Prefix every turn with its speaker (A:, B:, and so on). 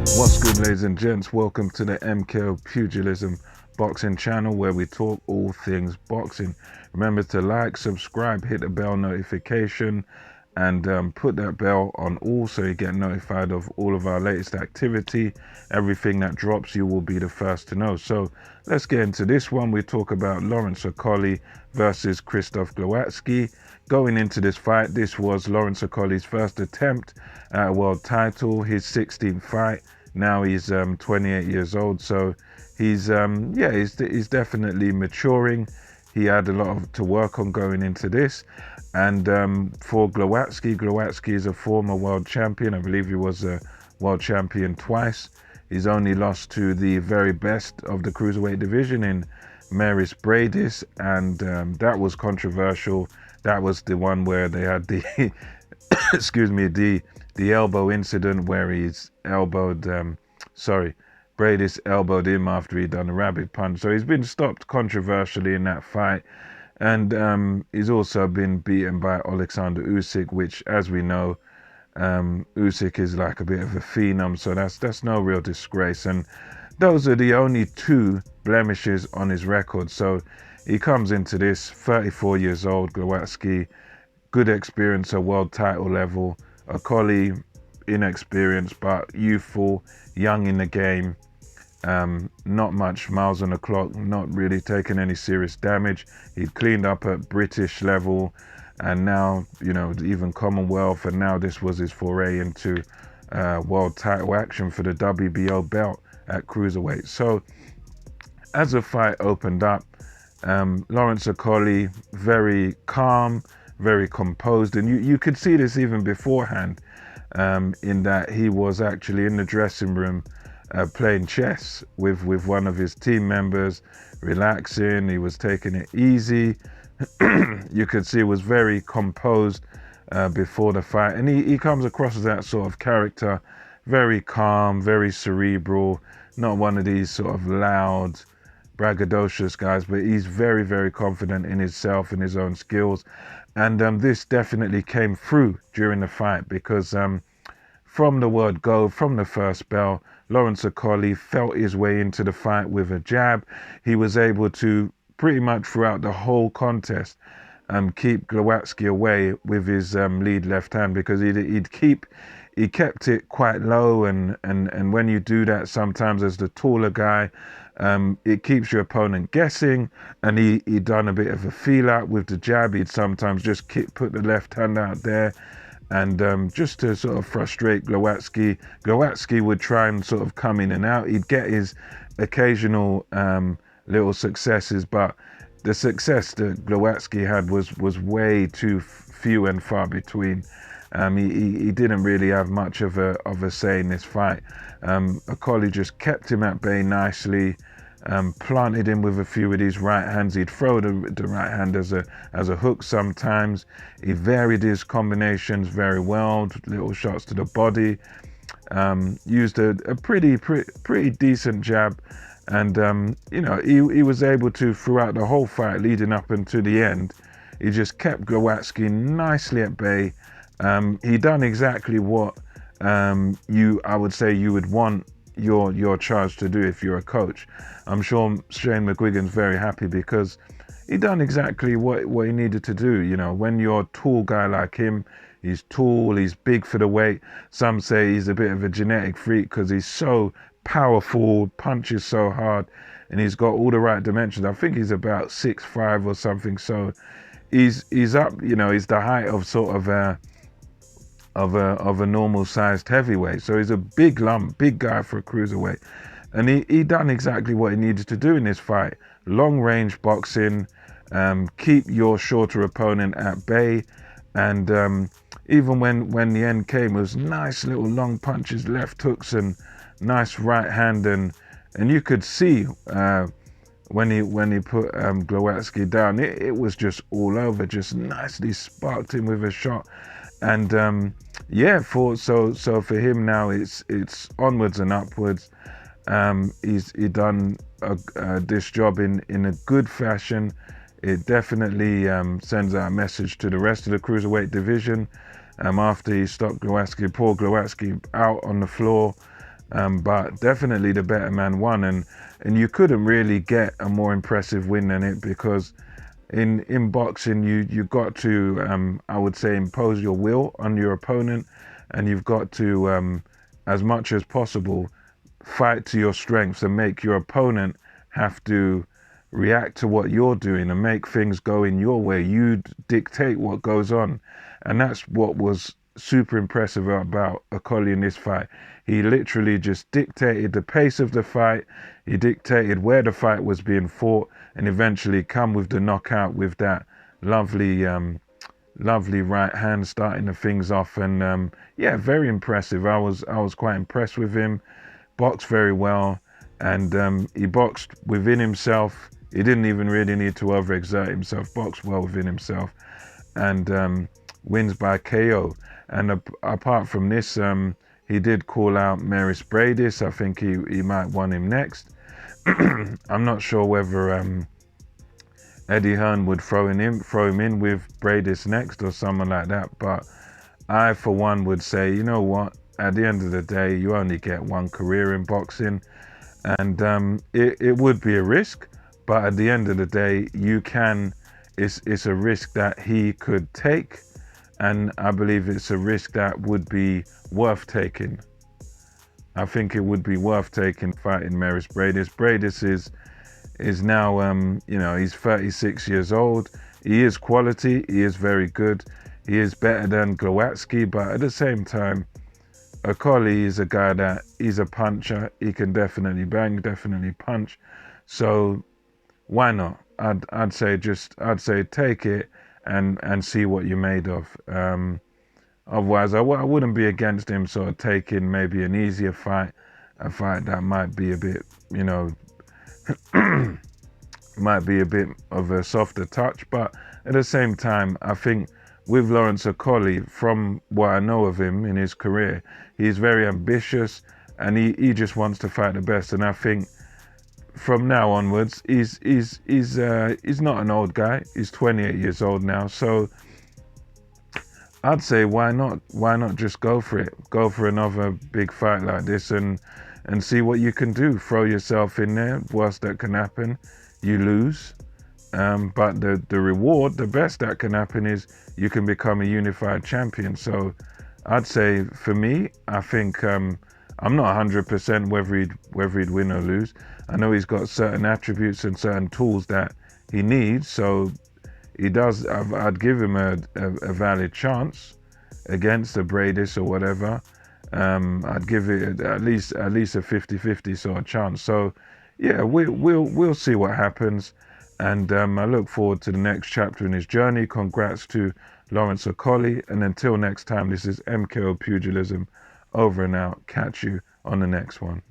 A: What's good, ladies and gents? Welcome to the MKO Pugilism Boxing channel where we talk all things boxing. Remember to like, subscribe, hit the bell notification, and put that bell on all so you get notified of all of our latest activity. Everything that drops, you will be the first to know. So let's get into this one. We talk about Lawrence Okolie versus Glowacki. Going into this fight, this was Lawrence Okolie's first attempt at a world title, his 16th fight. Now he's 28 years old, so he's he's definitely maturing. He had a lot to work on going into this. And for Glowacki is a former world champion. I believe he was a world champion twice. He's only lost to the very best of the cruiserweight division in Maris Bradis, and that was controversial. That was the one where they had the excuse me, the elbow incident where he's elbowed Bradis elbowed him after he'd done a rabbit punch. So he's been stopped controversially in that fight. And he's also been beaten by Alexander Usyk, which, as we know, Usyk is like a bit of a phenom, so that's no real disgrace. And those are the only two blemishes on his record. So he comes into this 34 years old, Glowacki, good experience at world title level. Okolie, inexperienced but youthful, young in the game. Not much miles on the clock, not really taking any serious damage. He'd cleaned up at British level and now, you know, even Commonwealth, and now this was his foray into world title action for the WBO belt at cruiserweight. So as the fight opened up, Lawrence Okolie, very calm, very composed, and you could see this even beforehand, in that he was actually in the dressing room playing chess with one of his team members, relaxing. He was taking it easy. You could see he was very composed before the fight, and he comes across as that sort of character, very calm, very cerebral, not one of these sort of loud, braggadocious guys, but he's very, very confident in himself and his own skills. And this definitely came through during the fight, because from the word go, from the first bell, Lawrence Okolie felt his way into the fight with a jab. He was able to pretty much throughout the whole contest keep Glowacki away with his lead left hand, because he kept it quite low, and when you do that, sometimes as the taller guy, it keeps your opponent guessing. And he'd done a bit of a feel out with the jab. He'd sometimes just put the left hand out there, and just to sort of frustrate Glowacki. Glowacki would try and sort of come in and out. He'd get his occasional little successes, but the success that Glowacki had was way too few and far between. He didn't really have much of a say in this fight. Okolie just kept him at bay nicely, planted him with a few of these right hands. He'd throw the right hand as a hook sometimes. He varied his combinations very well, little shots to the body. Used a pretty decent jab, and you know, he was able to, throughout the whole fight leading up until the end, he just kept Glowacki nicely at bay. He done exactly what I would say you would want your charge to do if you're a coach. I'm sure Shane McGuigan's very happy, because he done exactly what he needed to do. You know, when you're a tall guy like him, he's tall, he's big for the weight. Some say he's a bit of a genetic freak because he's so powerful, punches so hard, and he's got all the right dimensions. I think he's about 6'5" or something. So he's up, you know, he's the height of sort of a normal sized heavyweight. So he's a big lump, big guy for a cruiserweight. And he done exactly what he needed to do in this fight. Long range boxing, keep your shorter opponent at bay. And even when the end came, it was nice little long punches, left hooks, and nice right hand. And you could see when he put Glowacki down, it was just all over, just nicely sparked him with a shot. And yeah, so for him now, it's onwards and upwards. He done this job in a good fashion. It definitely sends out a message to the rest of the cruiserweight division. After he stopped Glowacki, poor Glowacki out on the floor, But definitely the better man won, and you couldn't really get a more impressive win than it, because in boxing you got to I would say impose your will on your opponent, and you've got to as much as possible fight to your strengths and make your opponent have to react to what you're doing and make things go in your way. You dictate what goes on, and that's what was super impressive about Okolie in this fight. He literally just dictated the pace of the fight. He dictated where the fight was being fought, and eventually come with the knockout with that lovely lovely right hand starting the things off. And yeah, very impressive. I was quite impressed with him. Boxed very well, and he boxed within himself. He didn't even really need to overexert himself. Boxed well within himself, and wins by KO. And apart from this, he did call out Maris Bradis. I think he might want him next. I'm not sure whether Eddie Hearn would throw him in with Bradis next or someone like that. But I, for one, would say, you know what? At the end of the day, you only get one career in boxing, and it would be a risk. But at the end of the day, you can. It's a risk that he could take, and I believe it's a risk that would be worth taking. I think it would be worth taking fighting Maris Bradis. Bradis is now you know, he's 36 years old. He is quality. He is very good. He is better than Glowacki, but at the same time, Okolie is a guy that he's a puncher. He can definitely bang, definitely punch. So why not? I'd say take it and see what you're made of. Otherwise, I wouldn't be against him sort of taking maybe an easier fight, a fight that might be a bit, you know, might be a bit of a softer touch. But at the same time, I think with Lawrence Okolie, from what I know of him in his career, he's very ambitious, and he just wants to fight the best. And I think from now onwards, he's not an old guy. He's 28 years old now, so I'd say why not just go for it? Go for another big fight like this and see what you can do. Throw yourself in there. Worst that can happen, you lose. But the reward, the best that can happen is you can become a unified champion. So I'd say for me, I think I'm not 100% whether he'd win or lose. I know he's got certain attributes and certain tools that he needs. So he does. I'd give him a valid chance against a Bradis or whatever. I'd give it at least a 50-50 sort of chance. So yeah, we'll see what happens. And I look forward to the next chapter in his journey. Congrats to Lawrence Okolie. And until next time, this is MKO Pugilism, over and out. Catch you on the next one.